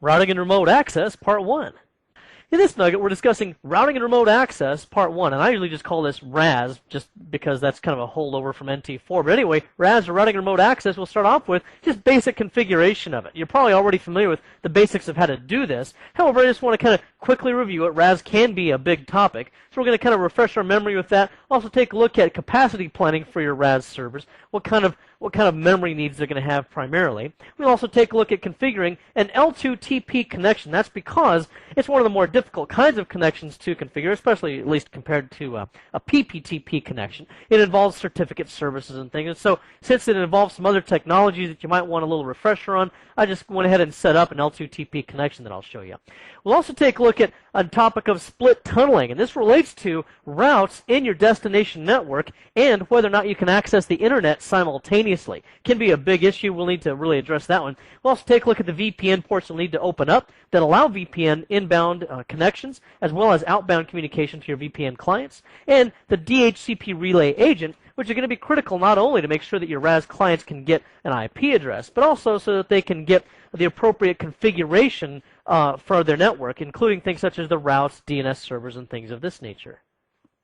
Routing and Remote Access, Part 1. In this nugget, we're discussing Routing and Remote Access, Part 1, and I usually just call this RAS, just because that's kind of a holdover from NT4. But anyway, RAS, or Routing and Remote Access, we'll start off with just basic configuration of it. You're probably already familiar with the basics of how to do this. However, I just want to kind of quickly review it. RAS can be a big topic, so we're going to kind of refresh our memory with that. Also take a look at capacity planning for your RAS servers, what kind of memory needs they're going to have primarily. We'll also take a look at configuring an L2TP connection. That's because it's one of the more difficult kinds of connections to configure, especially at least compared to a PPTP connection. It involves certificate services and things. And so since it involves some other technologies that you might want a little refresher on, I just went ahead and set up an L2TP connection that I'll show you. We'll also take a look at a topic of split tunneling, and this relates to routes in your destination network and whether or not you can access the internet simultaneously. Can be a big issue. We'll need to really address that one. We'll also take a look at the VPN ports you'll need to open up that allow VPN inbound connections as well as outbound communication to your VPN clients, and the DHCP relay agent, which are going to be critical not only to make sure that your RAS clients can get an IP address, but also so that they can get the appropriate configuration for their network, including things such as the routes, DNS servers, and things of this nature.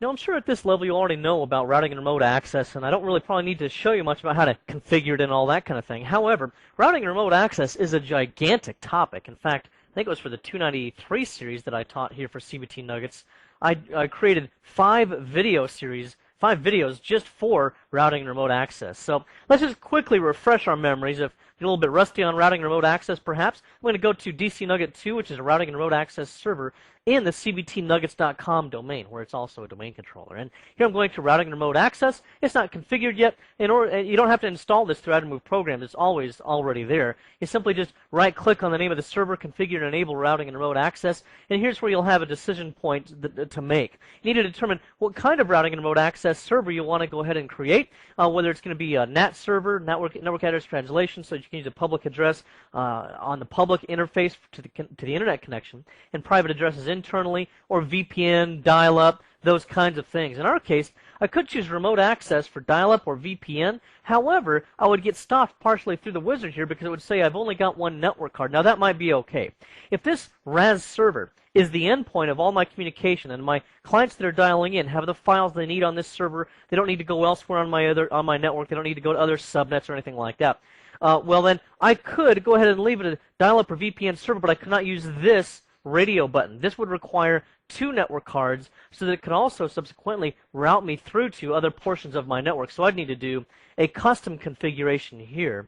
Now, I'm sure at this level you already know about routing and remote access, and I don't really probably need to show you much about how to configure it and all that kind of thing. However, routing and remote access is a gigantic topic. In fact, I think it was for the 293 series that I taught here for CBT Nuggets. I created 5 videos just for routing and remote access. So let's just quickly refresh our memories. If you're a little bit rusty on routing and remote access, perhaps, I'm going to go to DC Nugget 2, which is a routing and remote access server in the cbtnuggets.com domain, where it's also a domain controller. And here I'm going to routing and remote access. It's not configured yet. You don't have to install this through Add-and-Move program. It's always already there. You simply just right-click on the name of the server, configure and enable routing and remote access, and here's where you'll have a decision point to make. You need to determine what kind of routing and remote access server you want to go ahead and create, whether it's going to be a NAT server, network address translation, so you can use a public address on the public interface to the internet connection, and private addresses internally, or VPN, dial-up, those kinds of things. In our case, I could choose remote access for dial-up or VPN. However, I would get stopped partially through the wizard here because it would say I've only got one network card. Now, that might be okay. If this RAS server is the endpoint of all my communication, and my clients that are dialing in have the files they need on this server, they don't need to go elsewhere on my network, they don't need to go to other subnets or anything like that. Well, then I could go ahead and leave it a dial-up or VPN server, but I could not use this radio button. This would require 2 network cards so that it could also subsequently route me through to other portions of my network. So I'd need to do a custom configuration here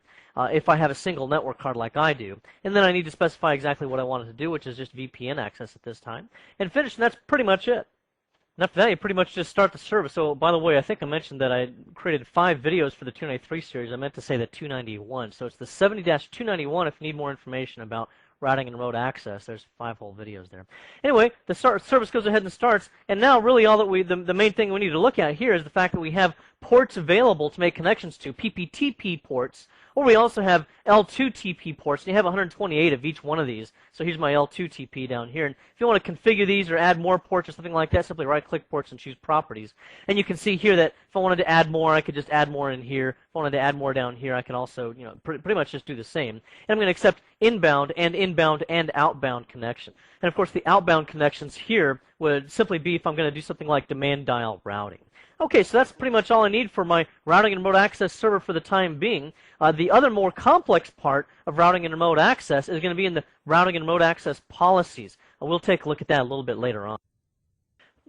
if I have a single network card like I do. And then I need to specify exactly what I wanted to do, which is just VPN access at this time. And finish, and that's pretty much it. And after that, you pretty much just start the service. So, by the way, I think I mentioned that I created 5 videos for the 293 series. I meant to say the 291. So it's the 70-291 if you need more information about routing and remote access. There's 5 whole videos there. Anyway, the service goes ahead and starts, and now really all that the main thing we need to look at here is the fact that we have ports available to make connections to, PPTP ports, or we also have L2TP ports, and you have 128 of each one of these. So here's my L2TP down here, and if you want to configure these or add more ports or something like that, simply right-click ports and choose properties. And you can see here that if I wanted to add more, I could just add more in here. If I wanted to add more down here, I can also, pretty much just do the same. And I'm going to accept inbound and outbound connection. And of course, the outbound connections here would simply be if I'm going to do something like demand dial routing. Okay, so that's pretty much all I need for my routing and remote access server for the time being. The other more complex part of routing and remote access is going to be in the routing and remote access policies. We'll take a look at that a little bit later on.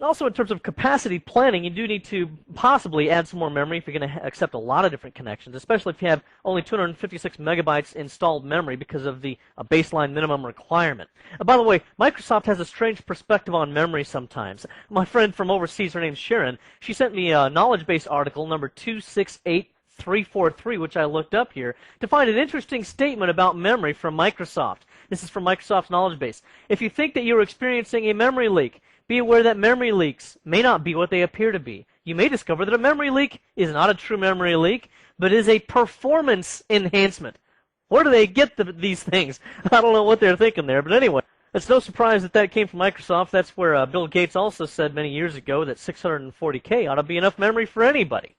Also, in terms of capacity planning, you do need to possibly add some more memory if you're going to accept a lot of different connections, especially if you have only 256 megabytes installed memory because of the baseline minimum requirement. By the way, Microsoft has a strange perspective on memory sometimes. My friend from overseas, her name's Sharon, she sent me a knowledge base article number 268343, which I looked up here, to find an interesting statement about memory from Microsoft. This is from Microsoft's knowledge base. If you think that you're experiencing a memory leak, be aware that memory leaks may not be what they appear to be. You may discover that a memory leak is not a true memory leak, but is a performance enhancement. Where do they get these things? I don't know what they're thinking there, but anyway, it's no surprise that that came from Microsoft. That's where Bill Gates also said many years ago that 640K ought to be enough memory for anybody.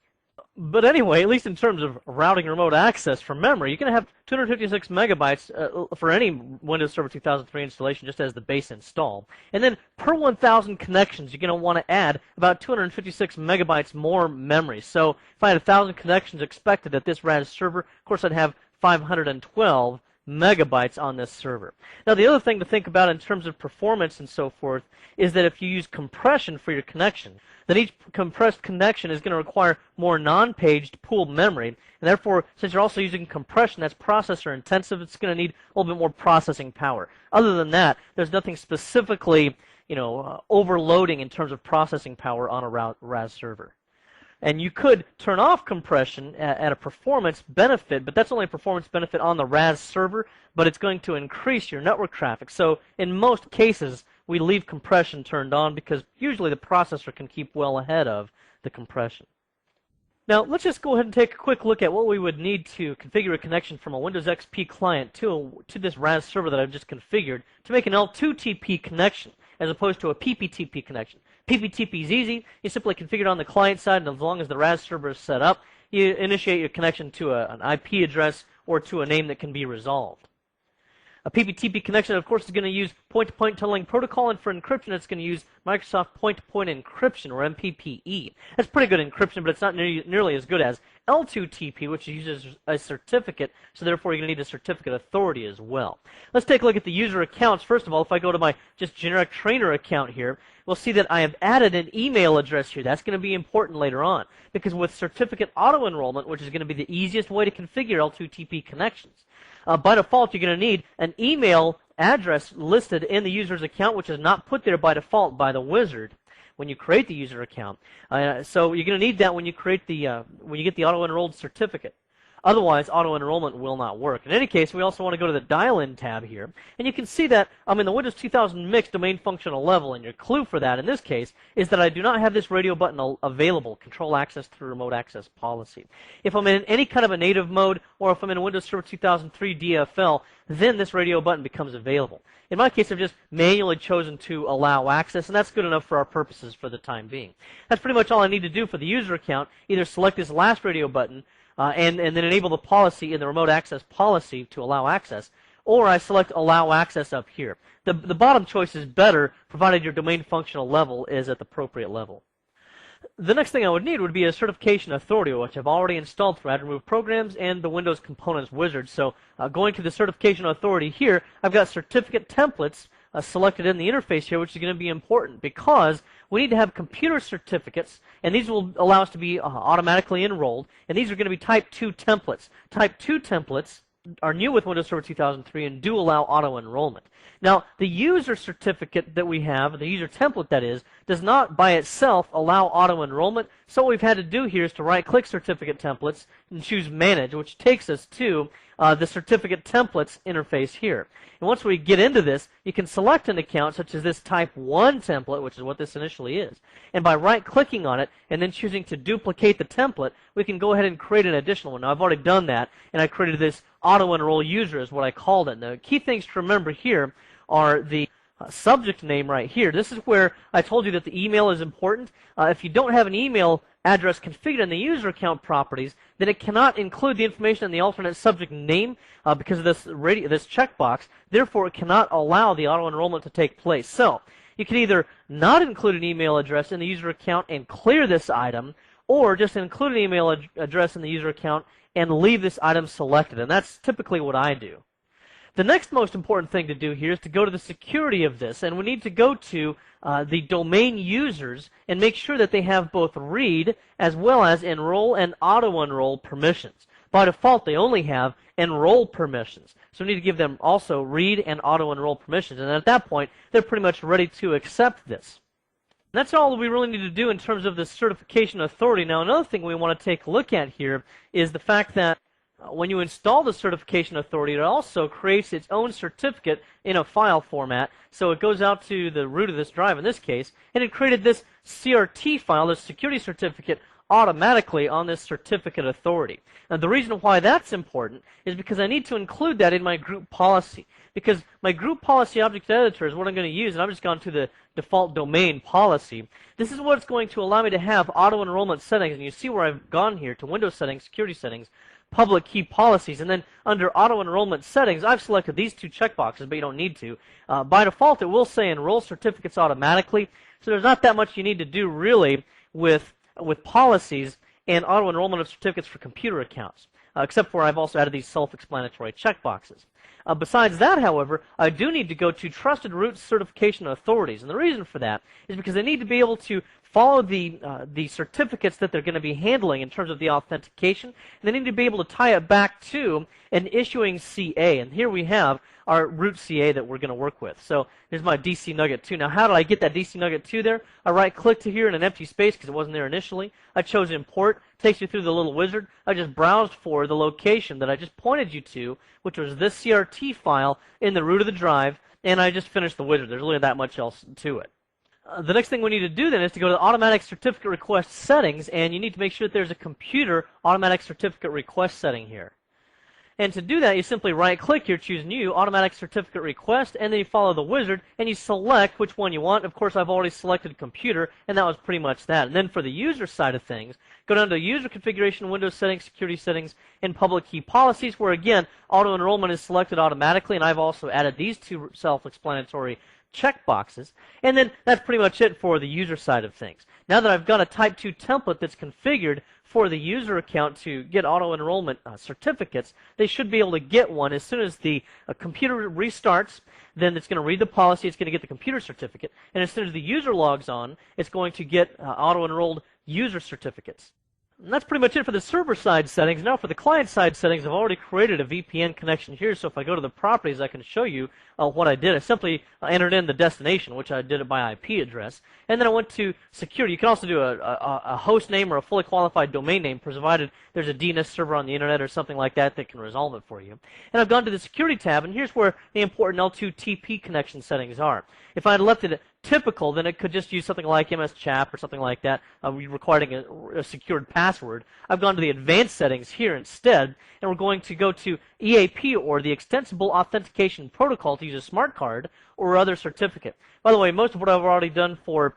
But anyway, at least in terms of routing remote access from memory, you're going to have 256 megabytes for any Windows Server 2003 installation just as the base install. And then per 1,000 connections, you're going to want to add about 256 megabytes more memory. So if I had 1,000 connections expected at this RAS server, of course I'd have 512 megabytes on this server. Now the other thing to think about in terms of performance and so forth is that if you use compression for your connection, then each compressed connection is going to require more non-paged pooled memory, and therefore, since you're also using compression that's processor intensive, it's going to need a little bit more processing power. Other than that, there's nothing specifically, overloading in terms of processing power on a RAS server. And you could turn off compression at a performance benefit, but that's only a performance benefit on the RAS server, but it's going to increase your network traffic. So in most cases, we leave compression turned on because usually the processor can keep well ahead of the compression. Now, let's just go ahead and take a quick look at what we would need to configure a connection from a Windows XP client to this RAS server that I've just configured to make an L2TP connection as opposed to a PPTP connection. PPTP is easy. You simply configure it on the client side, and as long as the RAS server is set up, you initiate your connection to an IP address or to a name that can be resolved. A PPTP connection, of course, is going to use point-to-point tunneling protocol, and for encryption, it's going to use Microsoft Point-to-Point Encryption, or MPPE. That's pretty good encryption, but it's not nearly as good as L2TP, which uses a certificate, so therefore you're going to need a certificate authority as well. Let's take a look at the user accounts. First of all, if I go to my just generic trainer account here, we'll see that I have added an email address here. That's going to be important later on, because with certificate auto-enrollment, which is going to be the easiest way to configure L2TP connections, by default, you're going to need an email address listed in the user's account, which is not put there by default by the wizard when you create the user account. So you're going to need that when you create when you get the auto-enrolled certificate. Otherwise, auto-enrollment will not work. In any case, we also want to go to the dial-in tab here, and you can see that I'm in the Windows 2000 Mix domain functional level, and your clue for that in this case is that I do not have this radio button available, control access through remote access policy. If I'm in any kind of a native mode, or if I'm in Windows Server 2003 DFL, then this radio button becomes available. In my case, I've just manually chosen to allow access, and that's good enough for our purposes for the time being. That's pretty much all I need to do for the user account. Either select this last radio button, and then enable the policy in the remote access policy to allow access, or I select allow access up here. The bottom choice is better, provided your domain functional level is at the appropriate level. The next thing I would need would be a certification authority, which I've already installed through Add Remove Programs and the Windows Components Wizard. So going to the certification authority here, I've got certificate templates selected in the interface here, which is going to be important because we need to have computer certificates, and these will allow us to be automatically enrolled, and these are going to be Type 2 templates. Type 2 templates are new with Windows Server 2003 and do allow auto-enrollment. Now, the user certificate that we have, the user template that is, does not by itself allow auto-enrollment, so what we've had to do here is to right-click Certificate Templates and choose Manage, which takes us to the Certificate Templates interface here. And once we get into this, you can select an account such as this Type 1 template, which is what this initially is. And by right-clicking on it and then choosing to duplicate the template, we can go ahead and create an additional one. Now, I've already done that, and I created this auto-enroll user is what I called it. Now, the key things to remember here are the subject name right here. This is where I told you that the email is important. If you don't have an email address configured in the user account properties, then it cannot include the information in the alternate subject name because of this checkbox. Therefore, it cannot allow the auto-enrollment to take place. So you can either not include an email address in the user account and clear this item, or just include an email address in the user account and leave this item selected. And that's typically what I do. The next most important thing to do here is to go to the security of this, and we need to go to the domain users and make sure that they have both read as well as enroll and auto-enroll permissions. By default, they only have enroll permissions, so we need to give them also read and auto-enroll permissions, and at that point, they're pretty much ready to accept this. And that's all we really need to do in terms of the certification authority. Now, another thing we want to take a look at here is the fact that when you install the certification authority, it also creates its own certificate in a file format. So it goes out to the root of this drive in this case, and it created this CRT file, this security certificate automatically on this certificate authority. And the reason why that's important is because I need to include that in my group policy. Because my group policy object editor is what I'm going to use, and I've just gone to the default domain policy. This is what's going to allow me to have auto-enrollment settings, and you see where I've gone here to Windows settings, security settings, public key policies, and then under auto-enrollment settings, I've selected these two checkboxes, but you don't need to. By default, it will say enroll certificates automatically, so there's not that much you need to do really with policies and auto-enrollment of certificates for computer accounts, except for I've also added these self-explanatory checkboxes. Besides that, however, I do need to go to Trusted Root Certification Authorities, and the reason for that is because I need to be able to follow the certificates that they're going to be handling in terms of the authentication, and they need to be able to tie it back to an issuing CA, and here we have our root CA that we're going to work with. So here's my DC Nugget 2. Now how did I get that DC Nugget 2 there? I right-clicked to here in an empty space because it wasn't there initially. I chose Import. Takes you through the little wizard. I just browsed for the location that I just pointed you to, which was this CRT file in the root of the drive, and I just finished the wizard. There's really that much else to it. The next thing we need to do then is to go to the Automatic Certificate Request Settings, and you need to make sure that there's a Computer Automatic Certificate Request setting here. And to do that, you simply right-click here, choose New, Automatic Certificate Request, and then you follow the wizard, and you select which one you want. Of course, I've already selected Computer, and that was pretty much that. And then for the user side of things, go down to User Configuration, Windows Settings, Security Settings, and Public Key Policies, where again, auto-enrollment is selected automatically, and I've also added these two self-explanatory checkboxes. And then that's pretty much it for the user side of things. Now that I've got a Type 2 template that's configured for the user account to get auto-enrollment certificates, they should be able to get one as soon as the computer restarts. Then it's going to read the policy, it's going to get the computer certificate, and as soon as the user logs on, it's going to get auto-enrolled user certificates. And that's pretty much it for the server-side settings. Now for the client-side settings, I've already created a VPN connection here, so if I go to the properties, I can show you what I did. I simply entered in the destination, which I did it by IP address, and then I went to security. You can also do a host name or a fully qualified domain name, provided there's a DNS server on the internet or something like that that can resolve it for you. And I've gone to the security tab, and here's where the important L2TP connection settings are. If I had left it typical, then it could just use something like MS Chat or something like that, requiring a secured password. I've gone to the advanced settings here instead, and we're going to go to EAP, or the Extensible Authentication Protocol, to use a smart card or other certificate. By the way, most of what I've already done for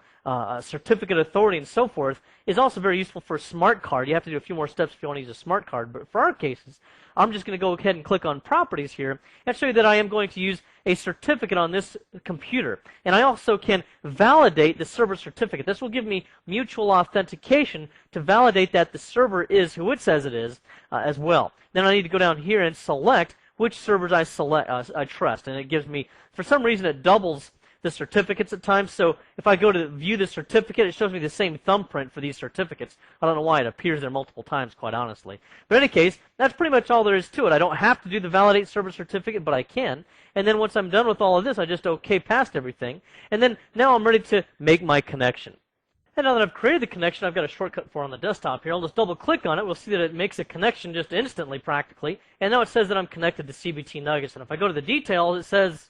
certificate authority and so forth is also very useful for a smart card. You have to do a few more steps if you want to use a smart card, but for our cases, I'm just going to go ahead and click on Properties here and show you that I am going to use a certificate on this computer. And I also can validate the server certificate. This will give me mutual authentication to validate that the server is who it says it is as well. Then I need to go down here and select which servers I trust. And it gives me, for some reason, it doubles the certificates at times. So if I go to view the certificate, it shows me the same thumbprint for these certificates. I don't know why it appears there multiple times, quite honestly. But in any case, that's pretty much all there is to it. I don't have to do the validate server certificate, but I can. And then once I'm done with all of this, I just OK past everything. And then now I'm ready to make my connection. And now that I've created the connection, I've got a shortcut for it on the desktop here. I'll just double click on it. We'll see that it makes a connection just instantly, practically. And now it says that I'm connected to CBT Nuggets. And if I go to the details, it says,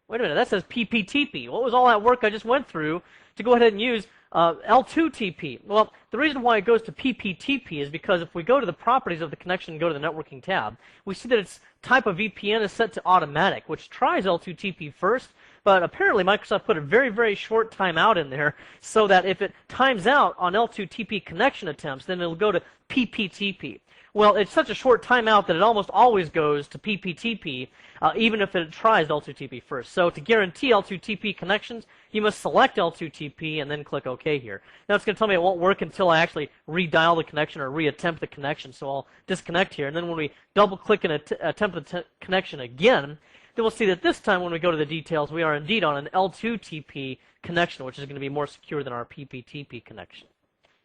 wait a minute, that says PPTP. What was all that work I just went through to go ahead and use L2TP? Well, the reason why it goes to PPTP is because if we go to the properties of the connection and go to the networking tab, we see that its type of VPN is set to automatic, which tries L2TP first, but apparently Microsoft put a very, very short timeout in there so that if it times out on L2TP connection attempts, then it'll go to PPTP. Well, it's such a short timeout that it almost always goes to PPTP, even if it tries L2TP first. So to guarantee L2TP connections, you must select L2TP and then click OK here. Now it's going to tell me it won't work until I actually redial the connection or reattempt the connection, so I'll disconnect here. And then when we double-click and attempt the connection again, then we'll see that this time when we go to the details, we are indeed on an L2TP connection, which is going to be more secure than our PPTP connection.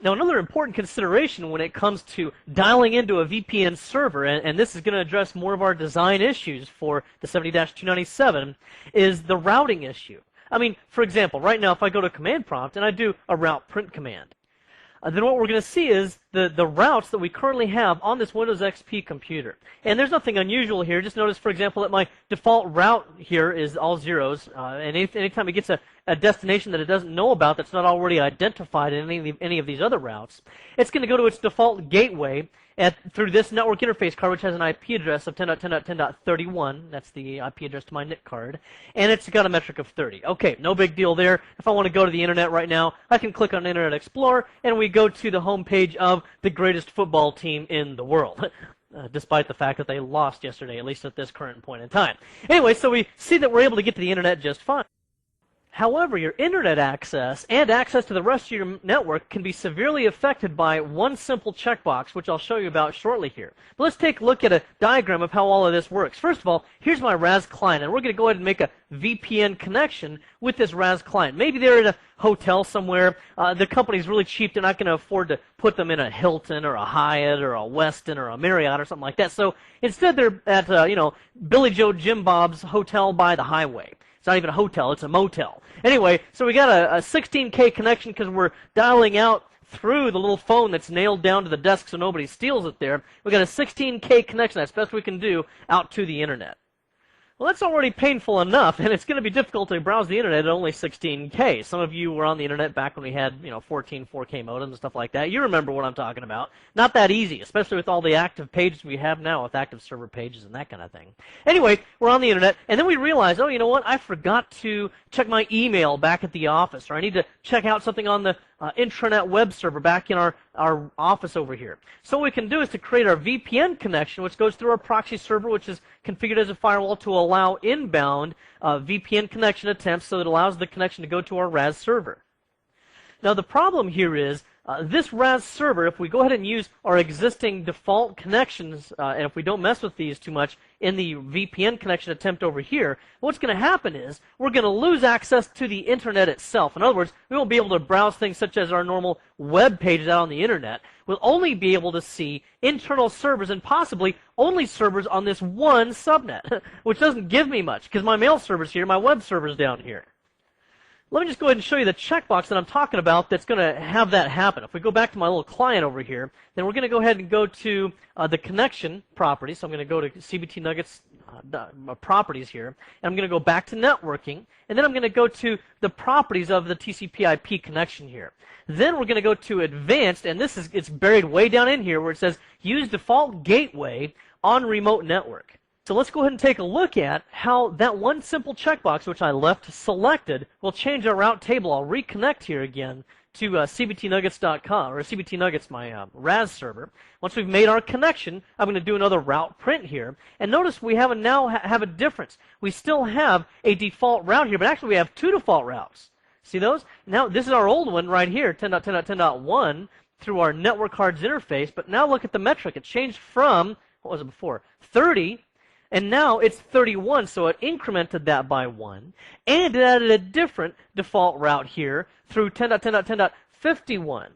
Now, another important consideration when it comes to dialing into a VPN server, and this is going to address more of our design issues for the 70-297, is the routing issue. I mean, for example, right now, if I go to command prompt and I do a route print command, then what we're going to see is the routes that we currently have on this Windows XP computer. And there's nothing unusual here. Just notice, for example, that my default route here is all zeros. And anytime it gets a destination that it doesn't know about that's not already identified in any of these other routes, it's going to go to its default gateway through this network interface card, which has an IP address of 10.10.10.31. That's the IP address to my NIC card. And it's got a metric of 30. Okay, no big deal there. If I want to go to the internet right now, I can click on Internet Explorer, and we go to the home page of the greatest football team in the world. Despite the fact that they lost yesterday, at least at this current point in time. Anyway, so we see that we're able to get to the internet just fine. However, your internet access and access to the rest of your network can be severely affected by one simple checkbox, which I'll show you about shortly here. But let's take a look at a diagram of how all of this works. First of all, here's my RAS client, and we're going to go ahead and make a VPN connection with this RAS client. Maybe they're in a hotel somewhere. The company's really cheap. They're not going to afford to put them in a Hilton or a Hyatt or a Westin or a Marriott or something like that. So instead, they're at Billy Joe Jim Bob's hotel by the highway. It's not even a hotel, it's a motel. Anyway, so we got a 16K connection because we're dialing out through the little phone that's nailed down to the desk so nobody steals it there. We got a 16K connection, that's the best we can do, out to the internet. Well, that's already painful enough, and it's going to be difficult to browse the internet at only 16K. Some of you were on the internet back when we had, 14 4K modems and stuff like that. You remember what I'm talking about. Not that easy, especially with all the active pages we have now with active server pages and that kind of thing. Anyway, we're on the internet, and then we realize, oh, you know what? I forgot to check my email back at the office, or I need to check out something on the intranet web server back in our office over here. So what we can do is to create our VPN connection, which goes through our proxy server, which is configured as a firewall to allow inbound VPN connection attempts, so it allows the connection to go to our RAS server. Now the problem here is this RAS server, if we go ahead and use our existing default connections, and if we don't mess with these too much in the VPN connection attempt over here, what's going to happen is we're going to lose access to the internet itself. In other words, we won't be able to browse things such as our normal web pages out on the internet. We'll only be able to see internal servers and possibly only servers on this one subnet, which doesn't give me much because my mail server's here, my web server's down here. Let me just go ahead and show you the checkbox that I'm talking about that's going to have that happen. If we go back to my little client over here, then we're going to go ahead and go to the connection properties. So I'm going to go to CBT Nuggets properties here, and I'm going to go back to networking, and then I'm going to go to the properties of the TCP/IP connection here. Then we're going to go to advanced, and it's buried way down in here where it says use default gateway on remote network. So let's go ahead and take a look at how that one simple checkbox, which I left selected, will change our route table. I'll reconnect here again to cbtnuggets.com, or cbtnuggets, my RAS server. Once we've made our connection, I'm going to do another route print here. And notice we now have a difference. We still have a default route here, but actually we have two default routes. See those? Now, this is our old one right here, 10.10.10.1, through our network cards interface. But now look at the metric. It changed from, what was it before, 30, and now it's 31, so it incremented that by 1, and it added a different default route here through 10.10.10.51.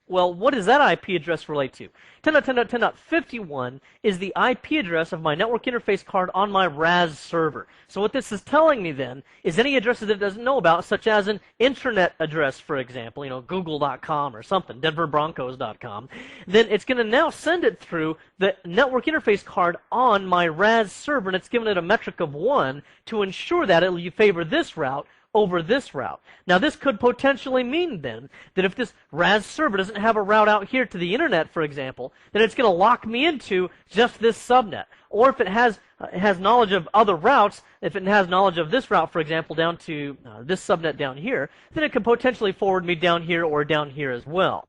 Well, what does that IP address relate to? 10.10.10.51 is the IP address of my network interface card on my RAS server. So what this is telling me then is any addresses that it doesn't know about, such as an internet address, for example, google.com or something, denverbroncos.com, then it's going to now send it through the network interface card on my RAS server, and it's given it a metric of 1 to ensure that it will favor this route over this route. Now this could potentially mean then that if this RAS server doesn't have a route out here to the internet, for example, then it's going to lock me into just this subnet. Or if it has knowledge of other routes, if it has knowledge of this route, for example, down to this subnet down here, then it could potentially forward me down here or down here as well.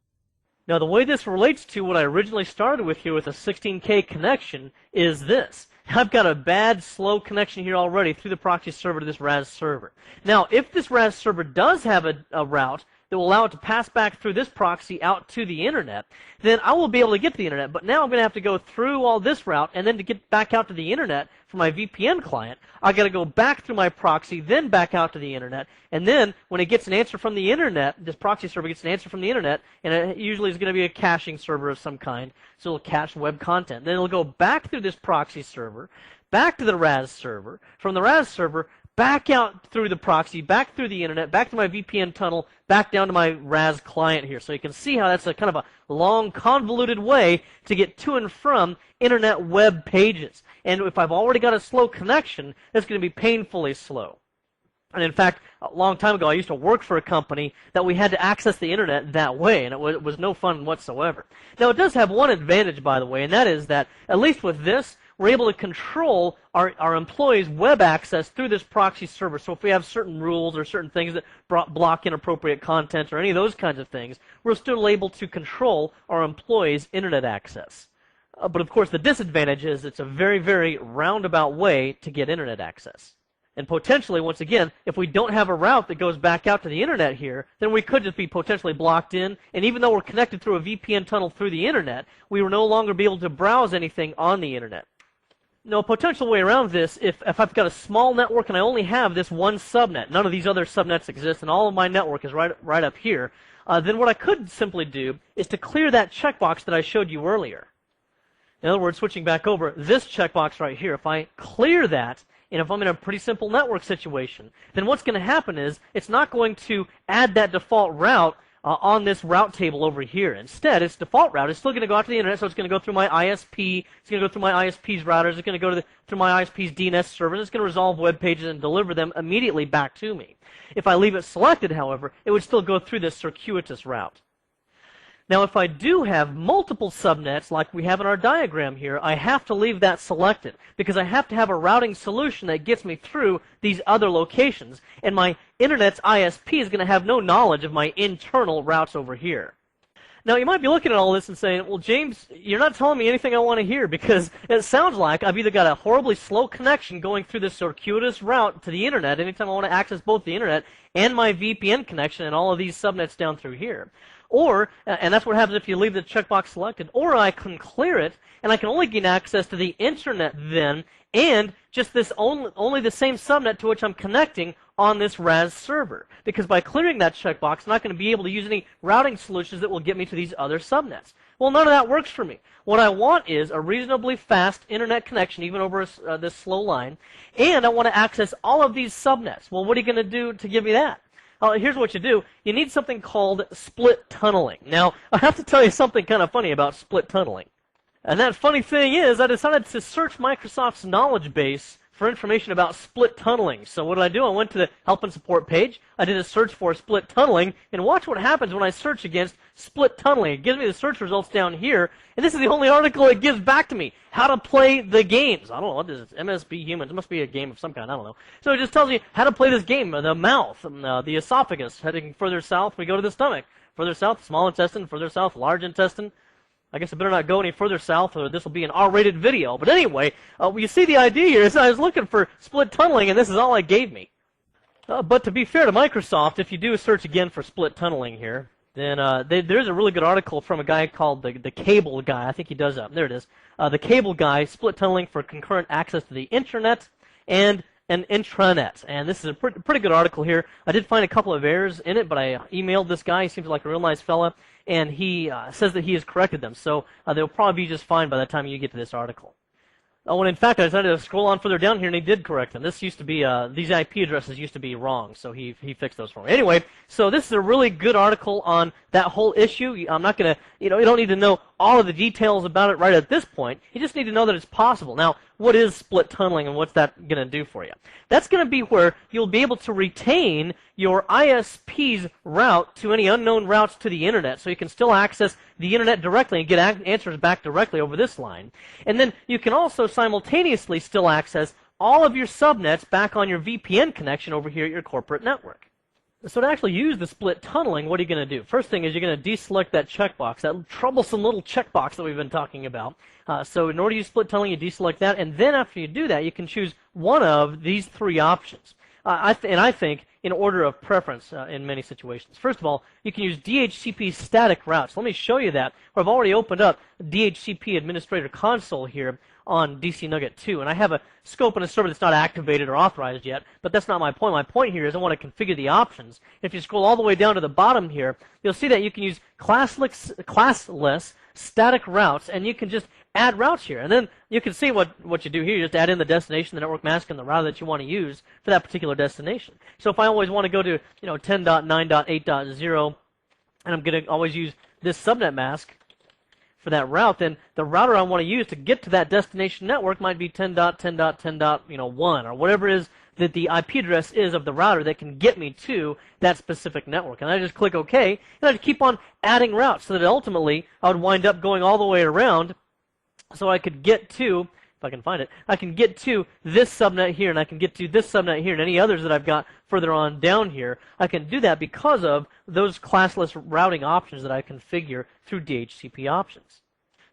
Now the way this relates to what I originally started with here with a 16K connection is this. I've got a bad, slow connection here already through the proxy server to this RAS server. Now, if this RAS server does have a route that will allow it to pass back through this proxy out to the internet, then I will be able to get to the internet. But now I'm going to have to go through all this route, and then to get back out to the internet for my VPN client, I've got to go back through my proxy, then back out to the internet, and then when it gets an answer from the internet, this proxy server gets an answer from the internet, and it usually is going to be a caching server of some kind, so it'll cache web content. Then it'll go back through this proxy server, back to the RAS server, from the RAS server, back out through the proxy, back through the internet, back to my VPN tunnel, back down to my RAS client here. So you can see how that's a kind of a long, convoluted way to get to and from internet web pages. And if I've already got a slow connection, it's going to be painfully slow. And in fact, a long time ago, I used to work for a company that we had to access the internet that way, and it was no fun whatsoever. Now, it does have one advantage, by the way, and that is that, at least with this, we're able to control our employees' web access through this proxy server. So if we have certain rules or certain things that block inappropriate content or any of those kinds of things, we're still able to control our employees' internet access. But of course, the disadvantage is it's a very, very roundabout way to get internet access. And potentially, once again, if we don't have a route that goes back out to the internet here, then we could just be potentially blocked in. And even though we're connected through a VPN tunnel through the internet, we will no longer be able to browse anything on the internet. Now, a potential way around this, if I've got a small network and I only have this one subnet, none of these other subnets exist, and all of my network is right up here, then what I could simply do is to clear that checkbox that I showed you earlier. In other words, switching back over, this checkbox right here, if I clear that, and if I'm in a pretty simple network situation, then what's going to happen is it's not going to add that default route on this route table over here. Instead, its default route is still going to go out to the internet, so it's going to go through my ISP, it's going to go through my ISP's routers, it's going to go through my ISP's DNS servers, it's going to resolve web pages and deliver them immediately back to me. If I leave it selected, however, it would still go through this circuitous route. Now, if I do have multiple subnets like we have in our diagram here, I have to leave that selected because I have to have a routing solution that gets me through these other locations, and my internet's ISP is going to have no knowledge of my internal routes over here. Now, you might be looking at all this and saying, well, James, you're not telling me anything I want to hear because it sounds like I've either got a horribly slow connection going through this circuitous route to the internet anytime I want to access both the internet and my VPN connection and all of these subnets down through here. Or, and that's what happens if you leave the checkbox selected, or I can clear it, and I can only gain access to the internet then, and just this only the same subnet to which I'm connecting on this RAS server. Because by clearing that checkbox, I'm not going to be able to use any routing solutions that will get me to these other subnets. Well, none of that works for me. What I want is a reasonably fast internet connection, even over this slow line, and I want to access all of these subnets. Well, what are you going to do to give me that? Here's what you do. You need something called split tunneling. Now, I have to tell you something kind of funny about split tunneling. And that funny thing is, I decided to search Microsoft's knowledge base for information about split tunneling. So what did I do? I went to the help and support page. I did a search for split tunneling, and watch what happens when I search against split tunneling. It gives me the search results down here, and this is the only article it gives back to me. How to play the games. I don't know, what is it? MSB Humans. It must be a game of some kind. I don't know. So it just tells you how to play this game. The mouth, the esophagus. Heading further south, we go to the stomach. Further south, small intestine. Further south, large intestine. I guess I better not go any further south or this will be an R-rated video. But anyway, you see the idea here is I was looking for split tunneling and this is all it gave me. But to be fair to Microsoft, if you do a search again for split tunneling here, then there's a really good article from a guy called the Cable Guy. I think he does that. There it is. The Cable Guy, split tunneling for concurrent access to the internet and an intranet. And this is a pretty good article here. I did find a couple of errors in it, but I emailed this guy. He seems like a real nice fella. And he says that he has corrected them. So they'll probably be just fine by the time you get to this article. Oh, and in fact, I decided to scroll on further down here, and he did correct them. This used to be, these IP addresses used to be wrong, so he fixed those for me. Anyway, so this is a really good article on that whole issue. I'm not going to, you don't need to know all of the details about it right at this point. You just need to know that it's possible. Now, what is split tunneling, and what's that going to do for you? That's going to be where you'll be able to retain your ISP's route to any unknown routes to the internet, so you can still access the internet directly and get answers back directly over this line. And then you can also simultaneously still access all of your subnets back on your VPN connection over here at your corporate network. So to actually use the split tunneling, what are you going to do? First thing is you're going to deselect that checkbox, that troublesome little checkbox that we've been talking about. So in order to use split tunneling, you deselect that, and then after you do that, you can choose one of these three options. I think in order of preference in many situations. First of all, you can use DHCP static routes. Let me show you that. I've already opened up DHCP Administrator Console here on DC Nugget 2, and I have a scope and a server that's not activated or authorized yet, but that's not my point. My point here is I want to configure the options. If you scroll all the way down to the bottom here, you'll see that you can use classless static routes, and you can just add routes here. And then you can see what you do here. You just add in the destination, the network mask, and the router that you want to use for that particular destination. So if I always want to go to 10.9.8.0, and I'm going to always use this subnet mask for that route, then the router I want to use to get to that destination network might be 10.10.10.1 or whatever it is that the IP address is of the router that can get me to that specific network. And I just click OK, and I just keep on adding routes so that ultimately I would wind up going all the way around so I could get to, if I can find it, I can get to this subnet here, and I can get to this subnet here, and any others that I've got further on down here. I can do that because of those classless routing options that I configure through DHCP options.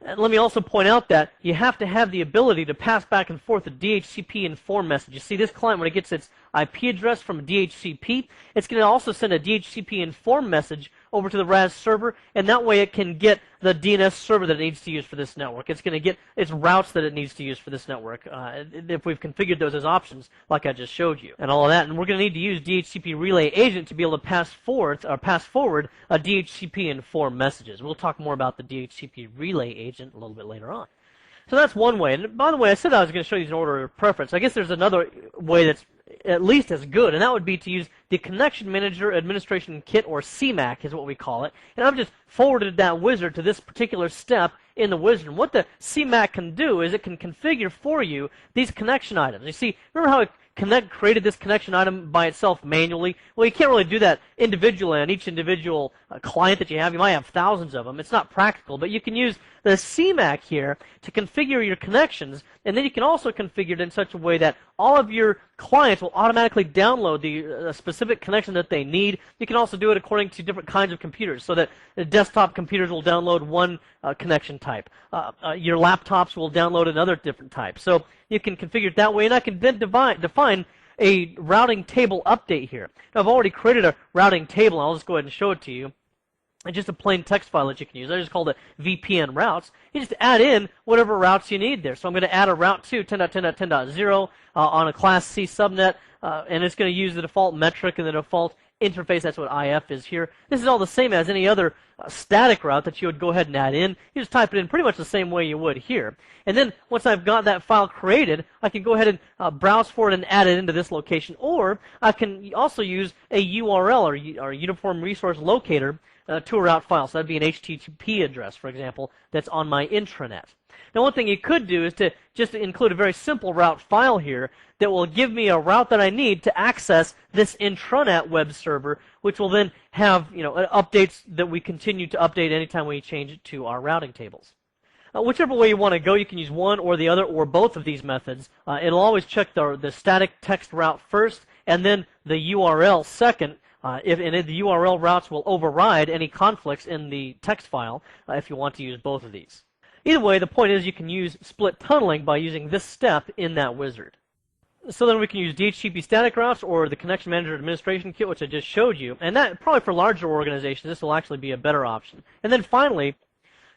And let me also point out that you have to have the ability to pass back and forth a DHCP inform message. You see, this client, when it gets its IP address from a DHCP, it's going to also send a DHCP inform message over to the RAS server, and that way it can get the DNS server that it needs to use for this network. It's going to get its routes that it needs to use for this network, if we've configured those as options, like I just showed you, and all of that. And we're going to need to use DHCP relay agent to be able to pass forward a DHCP inform messages. We'll talk more about the DHCP relay agent a little bit later on. So that's one way. And by the way, I said I was going to show you an order of preference. I guess there's another way that's at least as good, and that would be to use the Connection Manager Administration Kit, or CMAC is what we call it. And I've just forwarded that wizard to this particular step in the wizard. And what the CMAC can do is it can configure for you these connection items. You see, remember how it created this connection item by itself manually? Well, you can't really do that individually on each individual client that you have. You might have thousands of them. It's not practical, but you can use the CMAC here to configure your connections, and then you can also configure it in such a way that all of your clients will automatically download the specific connection that they need. You can also do it according to different kinds of computers, so that the desktop computers will download one connection type. Your laptops will download another different type. So you can configure it that way, and I can then define a routing table update here. Now, I've already created a routing table, and I'll just go ahead and show it to you. It's just a plain text file that you can use. I just called it VPN routes. You just add in whatever routes you need there. So I'm going to add a route to 10.10.10.0 on a Class C subnet, and it's going to use the default metric and the default interface. That's what IF is here. This is all the same as any other static route that you would go ahead and add in. You just type it in pretty much the same way you would here. And then once I've got that file created, I can go ahead and browse for it and add it into this location. Or I can also use a URL or Uniform Resource Locator to a route file. So that'd be an HTTP address, for example, that's on my intranet. Now, one thing you could do is to just include a very simple route file here that will give me a route that I need to access this intranet web server, which will then have updates that we continue to update anytime we change it to our routing tables. Whichever way you want to go, you can use one or the other or both of these methods. It'll always check the static text route first and then the URL second. And the URL routes will override any conflicts in the text file if you want to use both of these. Either way, the point is you can use split tunneling by using this step in that wizard. So then we can use DHCP static routes or the Connection Manager Administration Kit, which I just showed you. And that probably for larger organizations, this will actually be a better option. And then finally,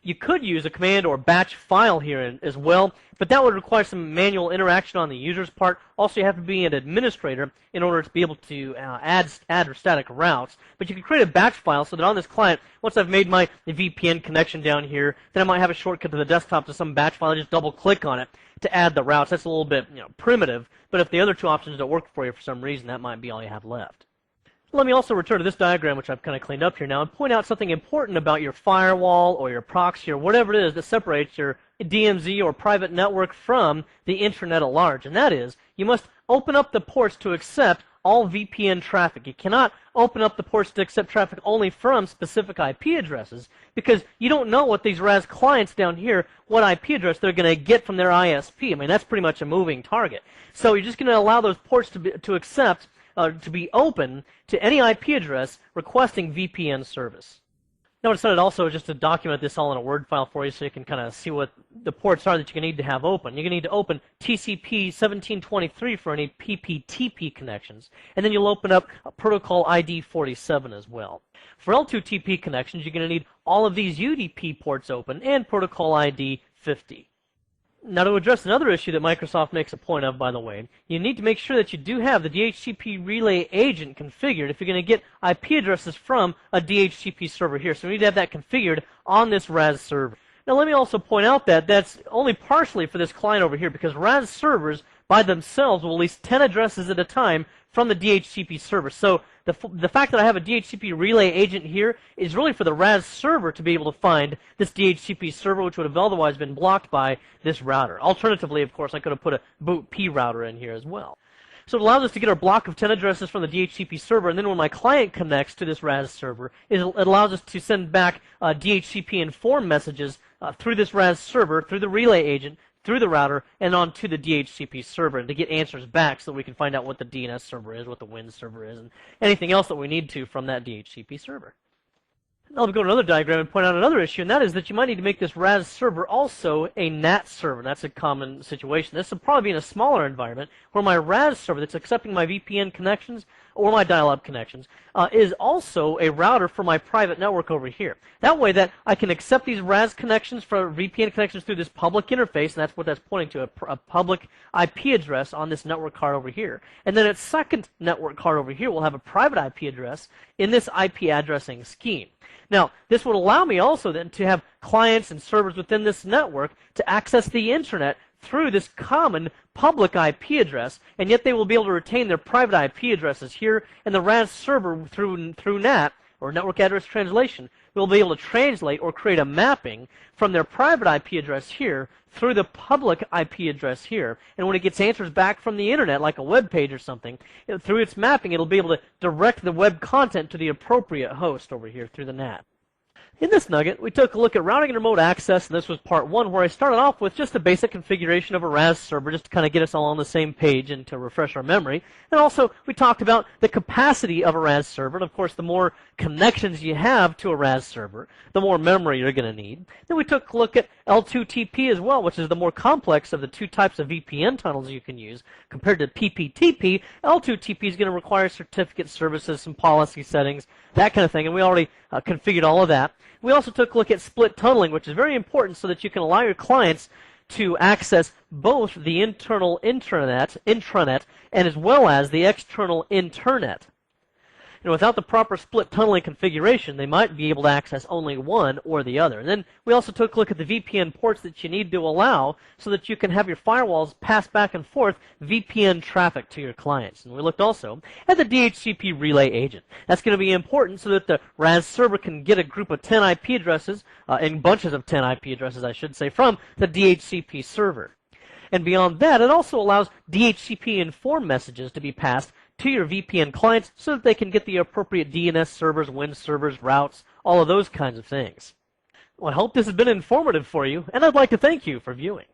you could use a command or batch file here as well, but that would require some manual interaction on the user's part. Also, you have to be an administrator in order to be able to add static routes. But you can create a batch file so that on this client, once I've made my VPN connection down here, then I might have a shortcut to the desktop to some batch file. I just double-click on it to add the routes. That's a little bit primitive, but if the other two options don't work for you for some reason, that might be all you have left. Let me also return to this diagram, which I've kind of cleaned up here now, and point out something important about your firewall or your proxy or whatever it is that separates your DMZ or private network from the intranet at large. And that is, you must open up the ports to accept all VPN traffic. You cannot open up the ports to accept traffic only from specific IP addresses, because you don't know what these RAS clients down here, what IP address they're going to get from their ISP. I mean, that's pretty much a moving target. So you're just going to allow those ports to accept to be open to any IP address requesting VPN service. Now, I decided also just to document this all in a Word file for you so you can kind of see what the ports are that you're going to need to have open. You're going to need to open TCP 1723 for any PPTP connections, and then you'll open up protocol ID 47 as well. For L2TP connections, you're going to need all of these UDP ports open and protocol ID 50. Now, to address another issue that Microsoft makes a point of, by the way, you need to make sure that you do have the DHCP relay agent configured if you're going to get IP addresses from a DHCP server here. So we need to have that configured on this RAS server. Now let me also point out that that's only partially for this client over here, because RAS servers by themselves will release 10 addresses at a time from the DHCP server. So the fact that I have a DHCP relay agent here is really for the RAS server to be able to find this DHCP server, which would have otherwise been blocked by this router. Alternatively, of course, I could have put a boot P router in here as well. So it allows us to get our block of 10 addresses from the DHCP server, and then when my client connects to this RAS server, it allows us to send back DHCP inform messages through this RAS server, through the relay agent, through the router, and onto the DHCP server, and to get answers back so that we can find out what the DNS server is, what the WIN server is, and anything else that we need to from that DHCP server. Now I'll go to another diagram and point out another issue, and that is that you might need to make this RAS server also a NAT server. That's a common situation. This will probably be in a smaller environment where my RAS server that's accepting my VPN connections or my dial-up connections is also a router for my private network over here. That way that I can accept these RAS connections for VPN connections through this public interface, and that's what that's pointing to, a public IP address on this network card over here. And then its second network card over here will have a private IP address in this IP addressing scheme. Now, this would allow me also then to have clients and servers within this network to access the internet through this common public IP address, and yet they will be able to retain their private IP addresses here, and the RAS server through NAT, or network address translation, will be able to translate or create a mapping from their private IP address here through the public IP address here. And when it gets answers back from the internet, like a web page or something, through its mapping, it'll be able to direct the web content to the appropriate host over here through the NAT. In this nugget, we took a look at routing and remote access, and this was part one, where I started off with just a basic configuration of a RAS server, just to kind of get us all on the same page and to refresh our memory. And also, we talked about the capacity of a RAS server, and of course, the more connections you have to a RAS server, the more memory you're going to need. Then we took a look at L2TP as well, which is the more complex of the two types of VPN tunnels you can use. Compared to PPTP, L2TP is going to require certificate services, some policy settings, that kind of thing, and we already configured all of that. We also took a look at split tunneling, which is very important so that you can allow your clients to access both the internal intranet, and as well as the external internet. And without the proper split tunneling configuration, they might be able to access only one or the other. And then we also took a look at the VPN ports that you need to allow so that you can have your firewalls pass back and forth VPN traffic to your clients. And we looked also at the DHCP relay agent. That's going to be important so that the RAS server can get a group of 10 IP addresses, and bunches of 10 IP addresses, I should say, from the DHCP server. And beyond that, it also allows DHCP inform messages to be passed to your VPN clients so that they can get the appropriate DNS servers, WIN servers, routes, all of those kinds of things. Well, I hope this has been informative for you, and I'd like to thank you for viewing.